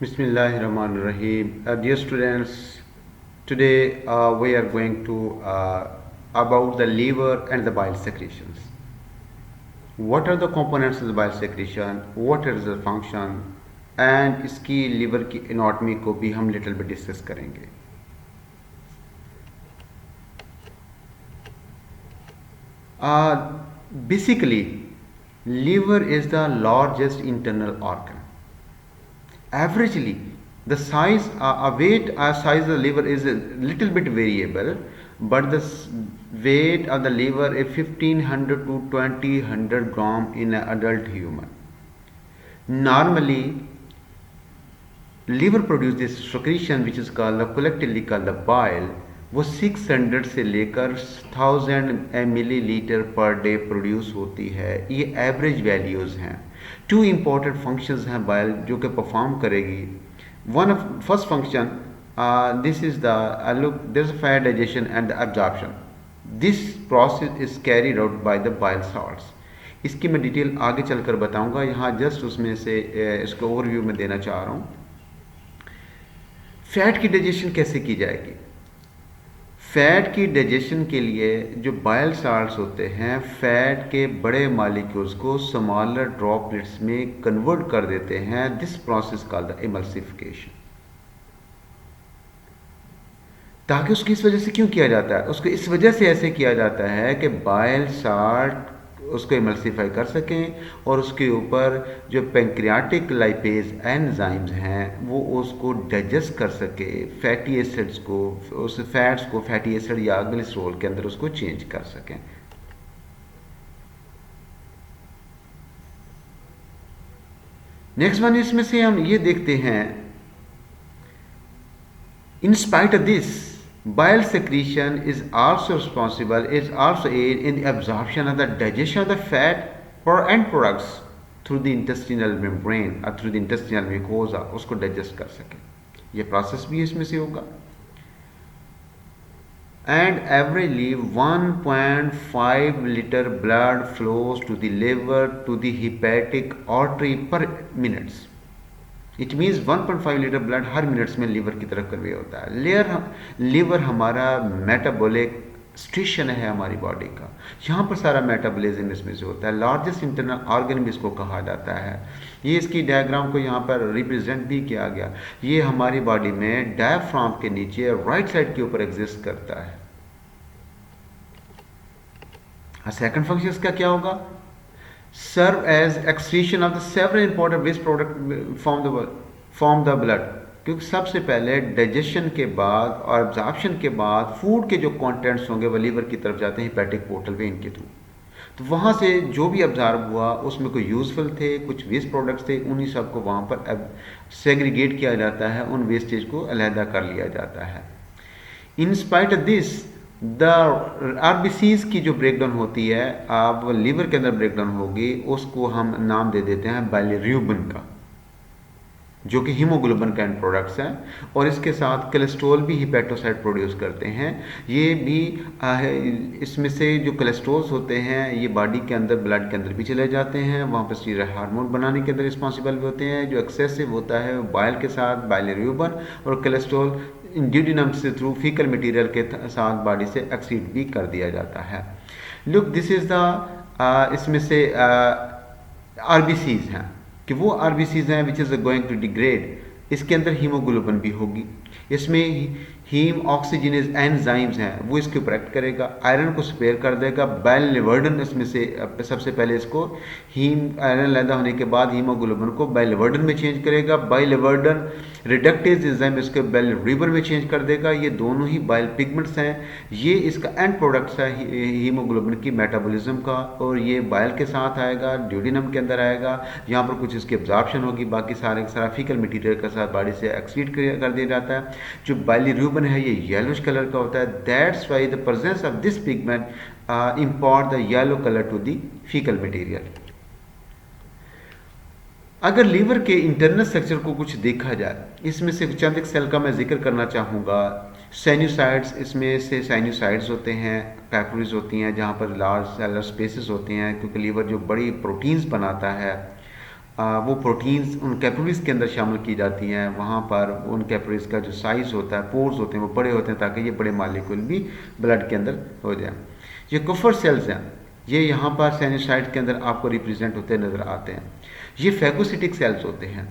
Bismillahirrahmanirrahim. Dear students, today we are going to about the liver and the bile secretions. What are the components of the bile secretion? What is the function? And इसकी liver की anatomy को भी हम little bit discuss करेंगे. Basically, liver is the largest internal organ. Averagely, the size size of the liver is a little bit variable, but the weight of the liver is 1500 to 2000 gram in an adult human. Normally, liver produces this secretion which is collectively called the bile. वो 600 से लेकर 1000 millilitre per day produce होती है. ये average values हैं. To important functions हैं bile जो कि परफॉर्म करेगी. One first function this is the look this fat digestion and the absorption. This process is carried out by the bile salts. इसकी मैं डिटेल आगे चलकर बताऊंगा. यहाँ जस्ट उसमें से इसको ओवरव्यू में देना चाह रहा हूँ. फैट की डाइजेशन कैसे की जाएगी? फैट की डाइजेशन के लिए जो बाइल साल्ट्स होते हैं फैट के बड़े मॉलिक्यूल्स को स्मॉलर ड्रॉपलेट्स में कन्वर्ट कर देते हैं. This process called the emulsification. ताकि उसकी इस वजह से क्यों किया जाता है? उसको इस वजह से ऐसे किया जाता है कि बाइल साल्ट उसको इमल्सिफाई कर सकें और उसके ऊपर जो पैंक्रियाटिक लाइपेज एंजाइम्स हैं वो उसको डाइजेस्ट कर सके, फैटी एसिड्स को, उस फैट्स को फैटी एसिड या ग्लिसरॉल के अंदर उसको चेंज कर सकें. नेक्स्ट वन इसमें से हम ये देखते हैं, in spite of this bile secretion is also aid in the absorption of the digestion of the fat or end products through the intestinal membrane or through the intestinal mucosa. उसको digest कर सके. ये process भी इसमें से होगा. And averagely 1.5 liter blood flows to the liver to the hepatic artery per minute. It means 1.5 litre blood her minutes में liver की तरफ कन्वे होता है. लीवर हमारा मेटाबॉलिक स्टेशन है हमारी बॉडी का. यहाँ पर सारा मेटाबॉलिज्म इसमें से होता है. लार्जेस्ट इंटरनल ऑर्गन भी इसको कहा जाता है. ये इसकी डायग्राम को यहाँ पर रिप्रेजेंट भी किया गया. ये हमारी बॉडी में डायफ्राम के नीचे राइट साइड के ऊपर एग्जिस्ट करता है. सेकंड फंक्शन इसका क्या होगा? serve as excretion of the several important waste product from the blood. क्योंकि सबसे पहले डाइजेशन के बाद और एब्जॉर्प्शन के बाद फूड के जो कंटेंट्स होंगे वो लीवर की तरफ जाते हैं हेपेटिक पोर्टल वेन के थ्रू. तो वहाँ से जो भी एब्जॉर्ब हुआ उसमें कोई यूजफुल थे, कुछ वेस्ट प्रोडक्ट्स थे, उन्हीं सब को वहाँ पर सेग्रीगेट किया जाता है, उन वेस्टेज को अलहदा कर लिया जाता है. In spite of this the RBCs की जो ब्रेकडाउन होती है, अब लीवर के अंदर ब्रेकडाउन होगी, उसको हम नाम दे देते हैं बाइलिरुबिन का, जो कि हीमोग्लोबिन का एंड प्रोडक्ट्स हैं. और इसके साथ कोलेस्ट्रॉल भी हिपेटोसाइट प्रोड्यूस करते हैं. ये भी इसमें से जो कोलेस्ट्रॉल्स होते हैं ये बॉडी के अंदर ब्लड के अंदर भी चले जाते हैं. वहाँ पर स्टीरॉयड हार्मोन बनाने के अंदर रिस्पॉन्सिबल भी होते हैं. जो एक्सेसिव होता है बाइल के साथ बाइलिरुबिन और कोलेस्ट्रॉल ड्यूडिनम से थ्रू फीकल मटेरियल के साथ बॉडी से एक्सीड भी कर दिया जाता है. लुक दिस इज द इसमें से आरबीसीज हैं कि वो आरबीसीज हैं which is going to degrade. इसके अंदर हीमोग्लोबिन भी होगी. इसमें हीम ऑक्सीजनेज एंजाइम्स हैं वो इसके ऊपर एक्ट करेगा, आयरन को स्पेयर कर देगा. बाइलिवर्डन इसमें से सबसे पहले इसको आयरन लैदा होने के बाद हीमोग्लोबिन को बाइलिवर्डन में चेंज करेगा. बाइलिवर्डन रिडक्टेज एंजाइम इसके बाइलिरुबिन में चेंज कर देगा. ये दोनों ही बाइल पिगमेंट्स हैं. ये इसका एंड प्रोडक्ट्स है हीमोग्लोबिन की मेटाबॉलिज्म का. और ये बाइल के साथ आएगा, ड्यूडिनम के अंदर आएगा. यहाँ पर कुछ इसकी एब्जॉर्प्शन होगी, बाकी सारे सारा फीकल मटेरियल के साथ बॉडी से एक्सीड कर दिया जाता है. जो बाइलिरुबिन है ये येलोइश कलर का होता है. That's why the presence of this pigment import the yellow colour to the faecal material. अगर लीवर के इंटरनल स्ट्रक्चर को कुछ देखा जाए, इसमें से चंद एक सेल का मैं जिक्र करना चाहूँगा. साइनोसाइड्स, इसमें से साइनोसाइड्स होते हैं, कैपिलरीज होती हैं जहाँ पर लार्ज सेलर स्पेसेस होते हैं, क्योंकि लीवर जो बड़ी प्रोटीन्स बनाता है वो प्रोटीन्स उन कैपिलरीज के अंदर शामिल की जाती हैं, वहाँ पर उन कैपिलरीज का जो साइज़ होता है, पोर्स होते हैं, वो बड़े होते हैं ताकि ये बड़े मालिक्यूल भी ब्लड के अंदर हो जाए। ये कुफर सेल्स हैं, ये यहाँ पर साइनोसाइड के अंदर आपको रिप्रेजेंट होते नज़र आते हैं। ये फैगोसिटिक सेल्स होते हैं।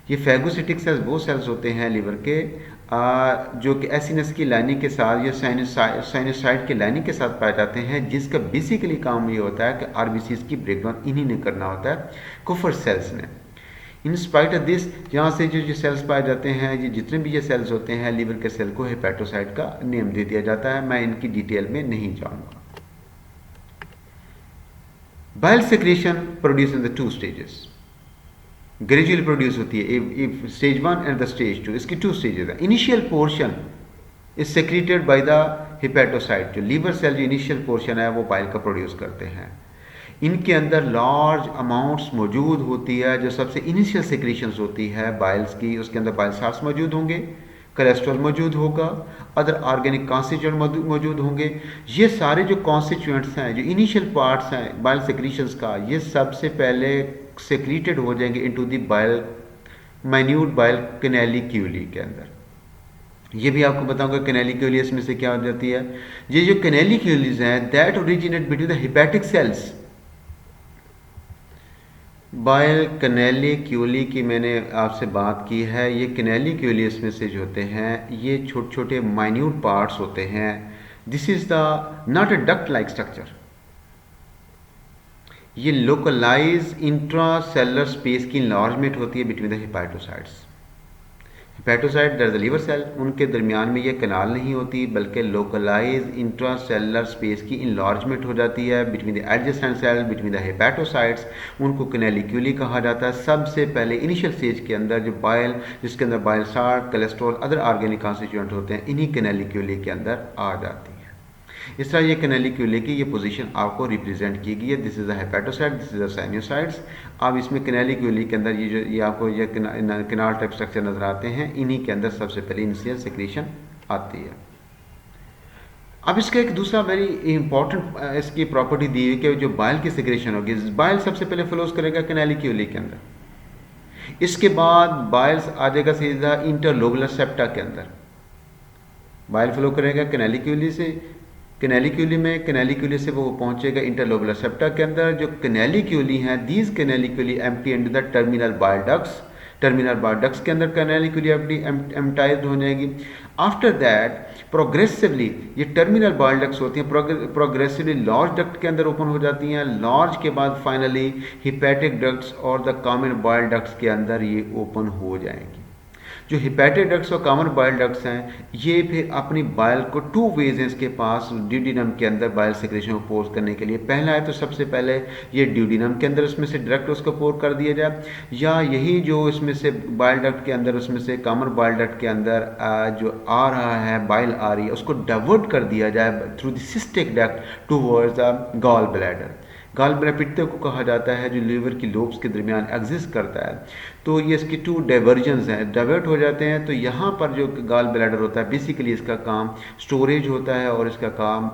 ये फैगोसिटिक सेल्स वो सेल्स होते हैं लिवर के जो कि एसिनस की लाइनिंग के साथ या साइनोसाइड की लाइनिंग के साथ पाए जाते हैं, जिसका बेसिकली काम ये होता है कि आरबीसीज की ब्रेकडाउन इन्हीं ने करना होता है, कुफर सेल्स ने। इन स्पाइट ऑफ दिस, यहाँ से जो सेल्स पाए जाते हैं, ये जितने भी ये सेल्स होते हैं, लिवर के सेल को हेपेटोसाइट का नेम दे दिया जाता है। मैं इनकी डिटेल में नहीं जाऊँगा। Bile secretion produce in the 2 stages, gradually produce होती है, स्टेज 1 एंड द स्टेज 2, इसकी 2 स्टेजेस है। Initial portion is secreted by the hepatocyte, जो लीवर सेल जो इनिशियल पोर्शन है वो बाइल का प्रोड्यूस करते हैं। इनके अंदर लार्ज अमाउंट्स मौजूद होती है, जो सबसे इनिशियल सेक्रेशंस होती है बाइल्स की, उसके अंदर बाइल साल्ट्स मौजूद होंगे, कोलेस्ट्रॉल मौजूद होगा, अदर ऑर्गेनिक कॉन्स्टिट्यूएंट मौजूद होंगे। ये सारे जो कॉन्स्टिट्यूएंट्स हैं, जो इनिशियल पार्ट्स हैं बाइल सेक्रेशंस का, ये सबसे पहले सेक्रेटेड हो जाएंगे into the bile, minute bile canaliculi के अंदर। ये भी आपको बताऊंगा कैनालिक्यूली इसमें से क्या हो जाती है। ये जो कैनालिक्यूलीज हैं that originate between the hepatic cells. Bile canaliculi की मैंने आपसे बात की है। ये कैनालिक्यूली इसमें से जो होते हैं ये छोटे छोटे माइन्यूट पार्ट्स होते हैं। This is the not a duct like structure. ये लोकलाइज इंट्रासेलुलर स्पेस की इनलार्जमेंट होती है between the hepatocytes. Hepatocyte that is the liver cell, उनके दरमियान में ये कनाल नहीं होती, बल्कि लोकलाइज इंट्रासेलुलर स्पेस की इनलार्जमेंट हो जाती है between the adjacent cell, between the hepatocytes. उनको कैनालिक्यूली कहा जाता है। सबसे पहले इनिशियल स्टेज के अंदर जो बाइल, जिसके अंदर bile salt, cholesterol, other organic constituent होते हैं, इन्हीं कैनालिक्यूली के अंदर आ जाती है। इस तरह ये कैनालिक्यूली की ये पोजीशन आपको रिप्रेजेंट की गई है। This is the hepatocyte, this is the sinusoids. अब इसमें कैनालिक्यूली के अंदर ये आपको ये कैनाल टाइप स्ट्रक्चर नजर आते हैं, इन्हीं के अंदर सबसे पहले इनिशियल सेक्रेशन आती है। अब इसका एक दूसरा वेरी इंपॉर्टेंट इसकी प्रॉपर्टी दी हुई कि जो बाइल की सेक्रेशन होगी, बाइल सबसे पहले फ्लोज करेगा कैनालिक्यूली के अंदर, इसके बाद बाइल आ जाएगा सीधा इंटरलोबुलर सेप्टा के अंदर। बाइल फ्लो करेगा कैनालिक्यूली से, कैनालिक्यूली से वो पहुंचेगा इंटरलोबुलर सेप्टा के अंदर। जो कैनालिक्यूली हैं, these canaliculi empty into the terminal bile ducts. Terminal bile ducts के अंदर कैनालिक्यूली एम्प्टाइज्ड हो जाएगी। आफ्टर दैट प्रोग्रेसिवली ये टर्मिनल बाइल डक्ट्स होती हैं, प्रोग्रेसिवली लार्ज डक्ट के अंदर ओपन हो जाती हैं। लार्ज के बाद फाइनली हिपैटिक डक्ट्स और द कॉमन बाइल डक्ट्स के अंदर ये ओपन हो जाएंगी। जो हिपैटिक डक्ट्स और कॉमन बाइल डक्ट्स हैं, ये फिर अपनी बाइल को 2 वेज हैं इसके पास ड्यूडिनम के अंदर बाइल सेक्रेशन को पोर करने के लिए। पहला है तो सबसे पहले ये ड्यूडिनम के अंदर उसमें से डायरेक्ट उसको पोर कर दिया जाए, या यही जो इसमें से बाइल डक्ट के अंदर उसमें से कॉमन बाइल डक्ट के अंदर जो आ रहा है, बाइल आ रही है, उसको डाइवर्ट कर दिया जाए through the cystic duct towards the gall bladder. Gall bladder पित्त को कहा जाता है, जो लीवर की लोब्स के दरमियान एग्जिस्ट करता है। तो ये इसकी 2 डाइवर्जन्स हैं, डाइवर्ट हो जाते हैं। तो यहाँ पर जो गॉल ब्लैडर होता है, बेसिकली इसका काम स्टोरेज होता है और इसका काम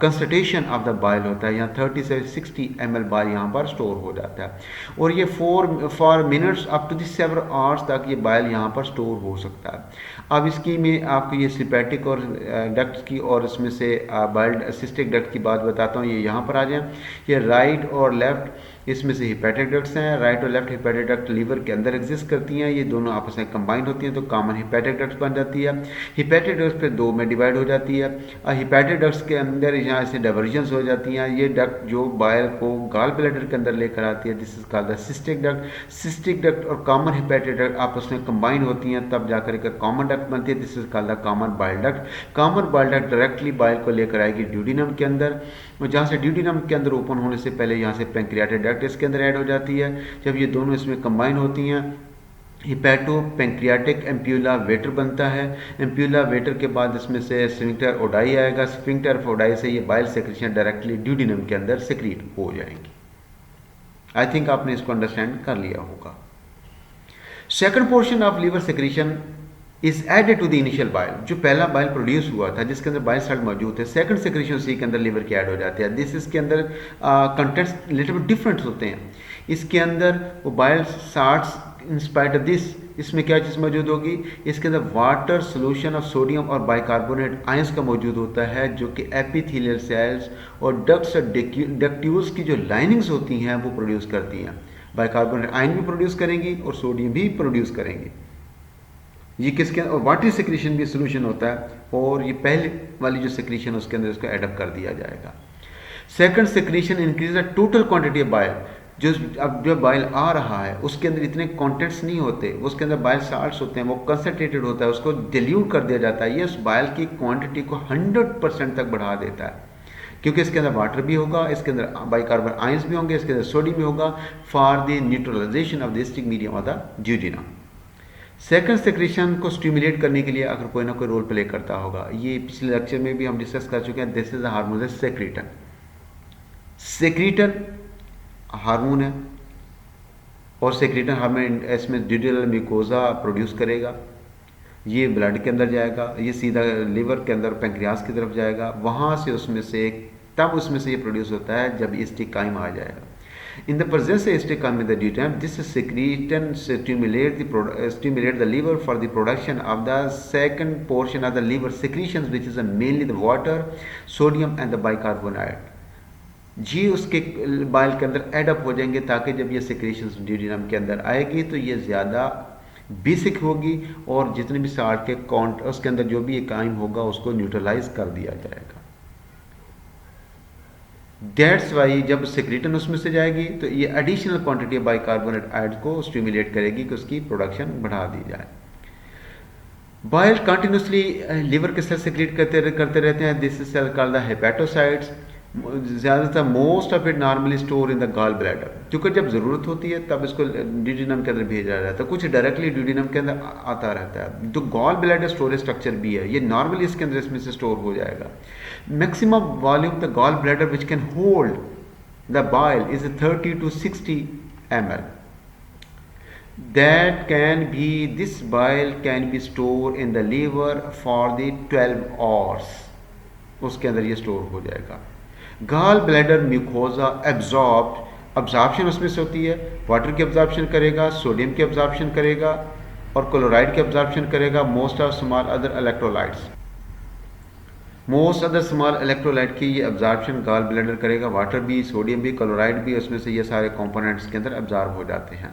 कंसंट्रेशन ऑफ द बाइल होता है। यहाँ 30 से 60 ml बाइल यहाँ पर स्टोर हो जाता है, और ये for minutes up to the several hours तक ये बाइल यहाँ पर स्टोर हो सकता है। अब इसकी में आपको ये सिपेटिक और डक्ट की और इसमें से बाइल सिस्टिक डक्ट की बात बताता हूँ। ये यहाँ पर आ जाए, ये राइट और लेफ्ट इसमें से हिपैटिक डक्ट्स हैं। राइट और लेफ्ट हिपैटिक डक्ट लीवर के अंदर एग्जिस्ट करती हैं, ये दोनों आपस में कंबाइंड होती हैं तो कॉमन हिपैटिक डक्ट्स बन जाती है। हिपैटिक डक्ट्स फिर 2 में डिवाइड हो जाती है। हिपैटिक डक्ट्स के अंदर यहाँ से डाइवर्जन्स हो जाती हैं। ये डक्ट जो बाइल को गॉल ब्लैडर के अंदर लेकर आती है, this is called the cystic duct. Cystic duct और कॉमन हिपैटिक डक्ट आपस में कंबाइन होती हैं, तब जाकर एक कॉमन डक्ट बनती है, this is called the common bile duct. Common bile duct directly bile को लेकर आएगी ड्यूडिनम के अंदर, और जहाँ से ड्यूडिनम के अंदर ओपन होने से पहले यहाँ से पैंक्रियाटिक डक्ट इसके अंदर ऐड हो जाती है। जब ये दोनों इसमें कंबाइन होती हैं, हिपैटो पैंक्रियाटिक एम्प्यूला वेटर बनता है। एम्प्यूला वेटर के बाद इसमें से स्फिंक्टर ओडाई आएगा। स्फिंक्टर ओडाई से ये बाइल सेक्रेशन डायरेक्टली ड्यूडिनम के अंदर सेक्रीट हो जाएंगी। आई थिंक आपने इसको अंडरस्टैंड कर लिया होगा। Second portion of liver secretion is added to the initial bile. जो पहला बाइल प्रोड्यूस हुआ था जिसके अंदर बाइल साल्ट मौजूद है, सेकंड सेक्रेशन सी के अंदर लीवर के ऐड हो जाते हैं। दिस इसके अंदर कंटेंट्स लिटिल बिट डिफरेंट होते हैं। इसके अंदर वो bile salts in spite of this, इसमें क्या चीज़ मौजूद होगी, इसके अंदर वाटर सोल्यूशन ऑफ सोडियम और बाइकार्बोनेट आयंस का मौजूद होता है, जो कि एपिथेलियल सेल्स और डक्ट्स और डक्ट्यूल्स की जो लाइनिंग्स होती हैं वो प्रोड्यूस करती हैं। बाइकार्बोनेट आयन भी प्रोड्यूस करेंगी और सोडियम भी प्रोड्यूस करेंगी। ये किसके और वाटर सेक्रेशन भी सोल्यूशन होता है, और ये पहले वाली जो सेक्रेशन है उसके अंदर इसको एडअप कर दिया जाएगा। Second secretion increase the total quantity of bile. जो अब जो बाइल आ रहा है उसके अंदर इतने कंटेंट्स नहीं होते, उसके अंदर बाइल साल्ट्स होते हैं, वो कंसनट्रेटेड होता है, उसको डिल्यूट कर दिया जाता है। ये उस बाइल की क्वांटिटी को 100% तक बढ़ा देता है, क्योंकि इसके अंदर वाटर भी होगा, इसके अंदर बाइकार्बन आयंस भी होंगे, इसके अंदर सोडियम भी होगा for the neutralisation of the acidic medium of the duodenum. Second secretion को स्टिमुलेट करने के लिए अगर कोई ना कोई रोल प्ले करता होगा, ये पिछले लेक्चर में भी हम डिस्कस कर चुके हैं। This is a hormone secretin. Secretin hormone है और सेक्रेटन हार्मोन इसमें ड्यूटेरल म्यूकोजा प्रोड्यूस करेगा। ये ब्लड के अंदर जाएगा, ये सीधा लिवर के अंदर पेंक्रियास की तरफ जाएगा, वहाँ से उसमें से तब उसमें से ये प्रोड्यूस होता है जब एसिटिकाइम आ जाएगा। In the presence of estricam in the duodenum, this secretion stimulate the liver for the production of the second portion of the liver secretions, which is mainly the water, sodium and the bicarbonate. जी उसके bile के अंदर add up हो जाएंगे, ताकि जब ये secretions duodenum के अंदर आएगी तो ये ज़्यादा बेसिक होगी और जितने भी साल्ट के काउंट उसके अंदर जो भी एक आयन होगा उसको न्यूट्रलाइज कर दिया जाएगा। दैट्स वाई जब सेक्रेटन उसमें से जाएगी तो ये एडिशनल क्वांटिटी बाइकार्बोनेट आयड को स्टिमुलेट करेगी कि उसकी प्रोडक्शन बढ़ा दी जाए। बाइल कंटिन्यूसली लिवर के सेल सेक्रेट करते रहते हैं। This is cell called the hepatocytes. ज़्यादातर most of it normally store in the gall bladder, क्योंकि जब ज़रूरत होती है तब इसको ड्यूडेनम के अंदर भेजा जाता है, कुछ डायरेक्टली ड्यूडेनम के अंदर आता रहता है। तो गॉल ब्लैडर स्टोरेज स्ट्रक्चर भी है, ये नॉर्मली इसके अंदर इसमें से स्टोर हो जाएगा। Maximum volume the gallbladder which can hold the bile is 30 to 60 ml. This bile can be stored in the liver for the 12 hours. उसके अंदर ये स्टोर हो जाएगा। गॉल ब्लैडर म्यूकोजा एब्जॉर्प्शन उसमें से होती है, वाटर की एब्जॉर्प्शन करेगा, सोडियम की एब्जॉर्प्शन करेगा और क्लोराइड की एब्जॉर्प्शन करेगा, most of small other electrolytes. Most other small electrolyte की ये एब्जॉर्प्शन गॉल ब्लैडर करेगा, वाटर भी, सोडियम भी, क्लोराइड भी, उसमें से ये सारे कंपोनेंट्स के अंदर एब्जॉर्ब हो जाते हैं।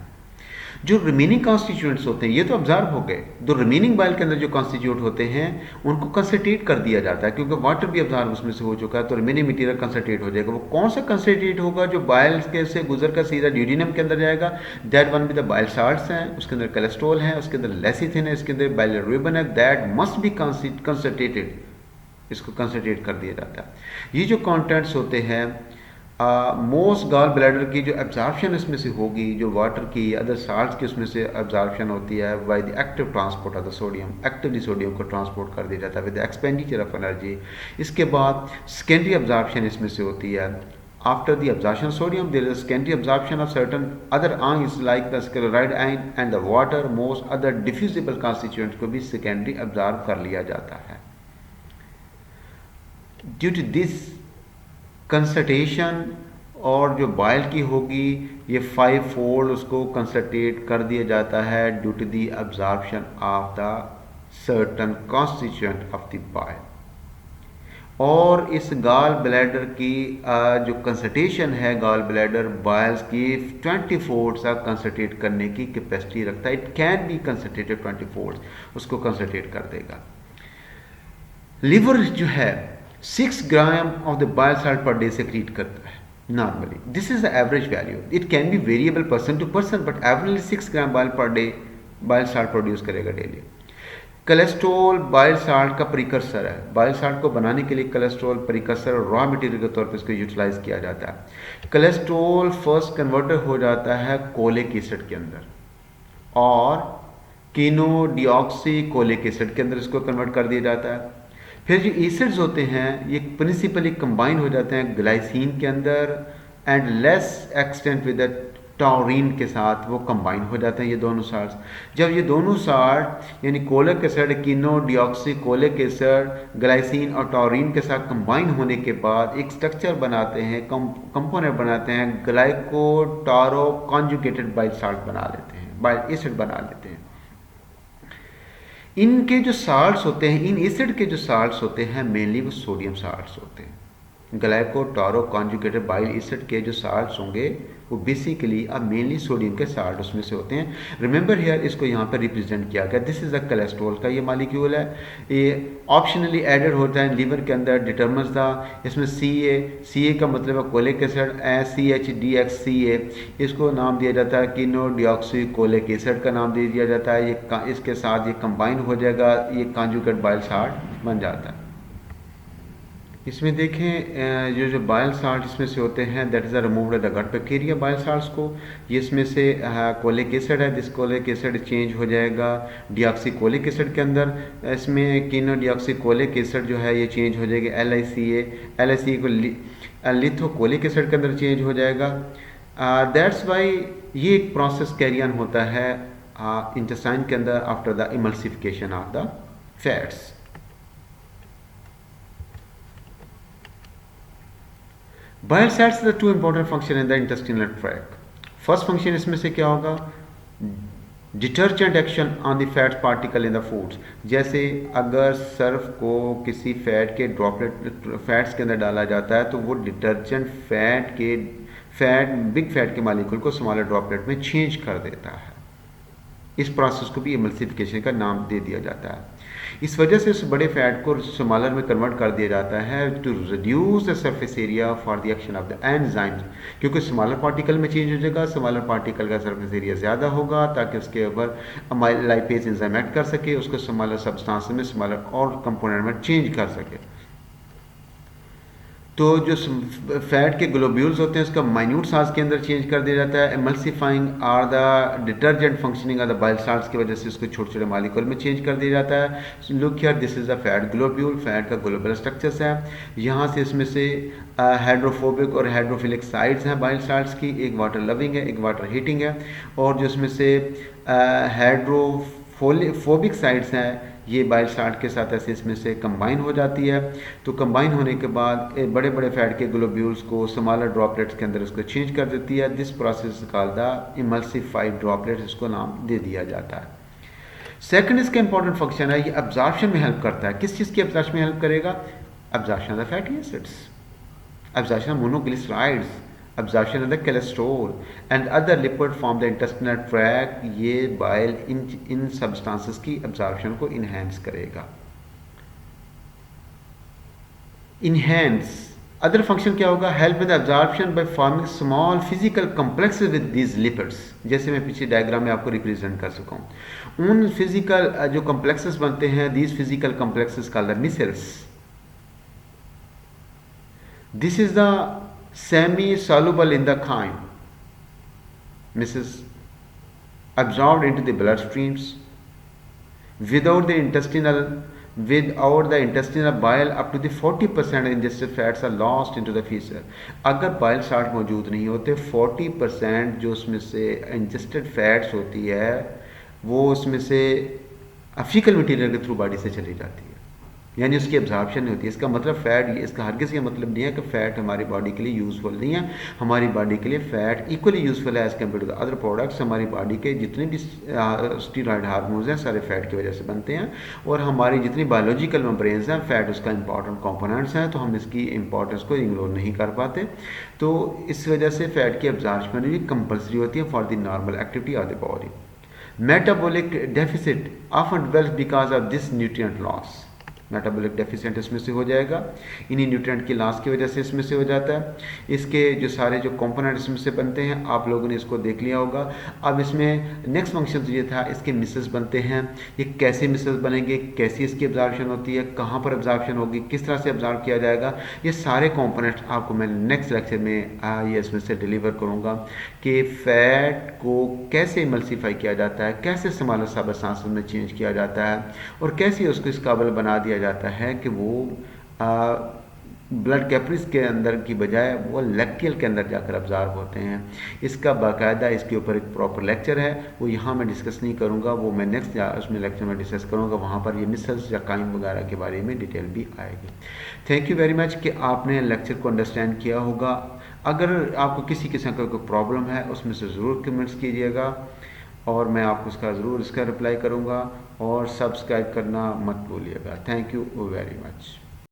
जो रिमेनिंग कॉन्स्टिट्यूएंट्स होते हैं ये तो एब्जॉर्ब हो गए, जो रिमेनिंग बाइल के अंदर जो कॉन्स्टिट्यूट होते हैं उनको कंसंट्रेट कर दिया जाता है, क्योंकि वाटर भी एब्जॉर्ब उसमें से हो चुका है, तो रिमेनिंग मटीरियल कंसंट्रेट हो जाएगा। वो कौन सा कंसंट्रेट होगा जो बाइल के से गुजर कर सीधा ड्यूडेनम के अंदर जाएगा? That one with the bile salts हैं, उसके अंदर कोलेस्ट्रॉल है, उसके अंदर लेसिथिन है, इसके अंदर बाइलिरुबिन है। दैट मस्ट बी कंसंट्रेटेड, इसको कंसंट्रेट कर दिया जाता है। ये जो कंटेंट्स होते हैं मोस्ट गॉल ब्लैडर की जो एब्जॉर्प्शन इसमें से होगी, जो वाटर की अदर साल्ट्स की उसमें से एब्जॉर्प्शन होती है by the active transport of the sodium, actively sodium को ट्रांसपोर्ट कर दिया जाता है विद एक्सपेंडिचर ऑफ एनर्जी। इसके बाद सेकेंडरी एब्जॉर्प्शन इसमें से होती है। After the absorption sodium there is secondary absorption of certain other ions like the chloride ion and the water. Most other diffusible constituents को भी सेकेंडरी एब्जॉर्ब कर लिया जाता है। ड्यू टू दिस कंसंट्रेशन और जो बाइल की होगी ये 5 फोल्ड उसको कंसंट्रेट कर दिया जाता है due to the absorption of the certain constituent of the bile. और इस गॉल ब्लैडर की जो कंसंट्रेशन है, गॉल ब्लैडर बाइल्स की 20 फोल्ड तक कंसंट्रेट करने की कैपेसिटी रखता है। It can be concentrated 20 fold, उसको कंसंट्रेट कर देगा। लिवर जो है 6 gram of the bile salt per day secrete करता है normally. This is the average value. It can be variable person to person, but average 6 gram bile per day bile salt produce करेगा daily. Cholesterol bile salt का precursor है। Bile salt को बनाने के लिए cholesterol precursor और raw material के तौर पर इसको यूटिलाइज किया जाता है। कोलेस्ट्रॉल फर्स्ट कन्वर्टर हो जाता है कोलिक एसिड के अंदर और कीनोडिऑक्सी कोलिक एसिड के अंदर इसको कन्वर्ट कर दिया जाता है। फिर जो एसिड्स होते हैं ये प्रिंसिपली कंबाइन हो जाते हैं ग्लाइसिन के अंदर and less extent with taurine के साथ वो कंबाइन हो जाते हैं ये दोनों साल्ट्स। जब ये दोनों साल्ट यानी कोलिक एसिड, कीनो डीऑक्सी कोलिक एसिड, ग्लाइसिन और टॉरिन के साथ कंबाइन होने के बाद एक स्ट्रक्चर बनाते हैं, कंपोनेंट बनाते हैं, ग्लाइकोटारो कॉन्जुगेटेड बाइल साल्ट बना लेते हैं, बाइल एसिड बना लेते हैं। इनके जो साल्ट्स होते हैं, इन एसिड के जो साल्ट्स होते हैं मेनली वो सोडियम साल्ट्स होते हैं। ग्लाइकोटारो कॉन्जुगेटेड बाइल एसिड के जो साल्ट्स होंगे वो बेसिकली अब मेनली सोडियम के साल्ट उसमें से होते हैं। रिमेंबर हियर, इसको यहाँ पर रिप्रेजेंट किया गया, दिस इज अ कोलेस्ट्रॉल का ये मालिक्यूल है, ये ऑप्शनली एडेड होता है लीवर के अंदर, डिटर्मिन्स द, इसमें सी ए का मतलब है कोलिक एसिड, CHDXCA, इसको नाम दिया जाता है कीनो डीऑक्सी कोलिक एसिड का नाम दे दिया जाता है। ये इसके साथ ये कंबाइन हो जाएगा, ये कॉन्जुगेट बाइल साल्ट बन जाता है। इसमें देखें जो बाइल साल्ट इसमें से होते हैं, that is removed the gut bacteria bile salts को, ये इसमें से कोलिक एसिड है, दिस कोलिक एसिड चेंज हो जाएगा डीऑक्सी कोलिक एसिड के अंदर, इसमें कीनो डीऑक्सी कोलिक एसिड जो है ये चेंज हो जाएगी LICA को लिथोकोलिक एसिड के अंदर चेंज हो जाएगा। दैट्स वाई ये एक प्रोसेस कैरी ऑन होता है इंटेस्टाइन के अंदर after the emulsification of the fats. Bile salts are the two important function in the intestinal tract. First function इसमें से क्या होगा, detergent action on the fat particle in the foods. जैसे अगर सर्फ को किसी फैट के ड्रॉपलेट फैट्स के अंदर डाला जाता है तो वो डिटर्जेंट बिग फैट के मालिक्यूल को स्मॉलर ड्रॉपलेट में चेंज कर देता है। इस प्रोसेस को भी इमल्सिफिकेशन का नाम दे दिया जाता है। इस वजह से उस बड़े फैट को स्मॉलर में कन्वर्ट कर दिया जाता है to reduce the surface area for the action of the enzymes, क्योंकि स्मॉलर पार्टिकल में चेंज हो जाएगा, स्मॉलर पार्टिकल का सरफेस एरिया ज़्यादा होगा ताकि उसके ऊपर लाइपेज एंजाइम एक्ट कर सके, उसको स्मॉलर सब्सटेंस में स्मॉलर और कंपोनेंट में चेंज कर सके। तो जो फैट के ग्लोब्यूल्स होते हैं उसका माइन्यूट साइज के अंदर चेंज कर दिया जाता है। Emulsifying or the detergent functioning of the bile salts की वजह से उसको छोटे छोटे मालिक्यूल में चेंज कर दिया जाता है। Look here, this is the fat globule, fat का ग्लोबल स्ट्रक्चर्स है। यहाँ से इसमें से हाइड्रोफोबिक और हाइड्रोफिलिक साइड्स हैं बाइल साल्ट्स की, एक वाटर लविंग है, एक वाटर हीटिंग है, और जो इसमें से हाइड्रोफोबिक साइड्स हैं ये बाइल साल्ट के साथ ऐसे इसमें से कंबाइन हो जाती है। तो कंबाइन होने के बाद बड़े बड़े फैट के ग्लोब्यूल्स को स्मॉलर ड्रॉपलेट्स के अंदर उसको चेंज कर देती है। This process called the emulsified droplets, इसको नाम दे दिया जाता है। सेकंड इसका इंपॉर्टेंट फंक्शन है, ये अब्जॉर्प्शन में हेल्प करता है। किस चीज़ की अब्जॉर्प्शन में हेल्प करेगा? Absorption of fatty acids, absorption of monoglycerides, absorption of the cholesterol and other lipid from the intestinal tract। ये बाइल इन substances की absorption को enhance करेगा। enhance अदर फंक्शन क्या होगा? Help with absorption by forming small physical complexes with these lipids। जैसे मैं पीछे diagram में आपको रिप्रेजेंट कर सका हूँ, उन फिजिकल जो कॉम्प्लेक्सेस बनते हैं, these physical complexes called the micelles। this is the semi-soluble in the chyme, Mrs. absorbed into the blood streams without the intestinal bile up to the 40% ingested fats are lost into the feces। अगर bile salt मौजूद नहीं होते 40% जो उसमें से ingested fats होती है वो उसमें से फीकल मटीरियल के थ्रू बॉडी से चली जाती है, यानी उसकी एब्जॉर्प्शन नहीं होती है। इसका मतलब फैट, इसका हरगिज़ ये मतलब नहीं है कि फ़ैट हमारी बॉडी के लिए यूज़फुल नहीं है। हमारी बॉडी के लिए फ़ैट इक्वली यूज़फुल है as compare to the other products. हमारी बॉडी के जितने भी स्टीरॉयड हार्मोन्स हैं सारे फ़ैट की वजह से बनते हैं, और हमारी जितनी बायोलॉजिकल मेम्ब्रेन्स हैं फ़ैट उसका इंपॉर्टेंट कंपोनेंट्स हैं, तो हम इसकी इंपॉर्टेंस को इग्नोर नहीं कर पाते। तो इस वजह से फ़ैट की एब्जॉर्प्शन भी कंपल्सरी होती है for the normal activity of the body. Metabolic deficit often develops because of this nutrient loss. Metabolic deficient इसमें से हो जाएगा, इन्हीं न्यूट्रिएंट की लॉस की वजह से इसमें से हो जाता है। इसके जो सारे जो कंपोनेंट इसमें से बनते हैं आप लोगों ने इसको देख लिया होगा। अब इसमें नेक्स्ट फंक्शन ये था, इसके मिसेस बनते हैं। ये कैसे मिसेस बनेंगे, कैसी इसकी एब्जॉर्प्शन होती है, कहाँ पर एब्जॉर्प्शन होगी, किस तरह से एब्जॉर्ब किया जाएगा, ये सारे कंपोनेंट्स आपको मैं नेक्स्ट लेक्चर में ये इसमें से डिलीवर करूँगा कि फ़ैट को कैसे इमल्सिफाई किया जाता है, कैसे स्मॉलर सब्सटेंसेस में चेंज किया जाता है, और कैसे उसको इस काबिल बना दिया जाता है कि वो ब्लड कैपरीज के अंदर की बजाय वो लैक्टियल के अंदर जाकर ऑब्जॉर्व होते हैं। इसका बाकायदा इसके ऊपर एक प्रॉपर लेक्चर है, वो यहाँ मैं डिस्कस नहीं करूँगा, वो मैं नेक्स्ट उसमें लेक्चर में डिस्कस करूँगा, वहाँ पर ये मिसल्स या काइम वगैरह के बारे में डिटेल भी आएगी। थैंक यू वेरी मच कि आपने लेक्चर को अंडरस्टैंड किया होगा। अगर आपको किसी किस्म का कोई प्रॉब्लम है उसमें से ज़रूर कमेंट्स कीजिएगा और मैं आपको उसका ज़रूर इसका रिप्लाई करूँगा, और सब्सक्राइब करना मत भूलिएगा। Thank you very much.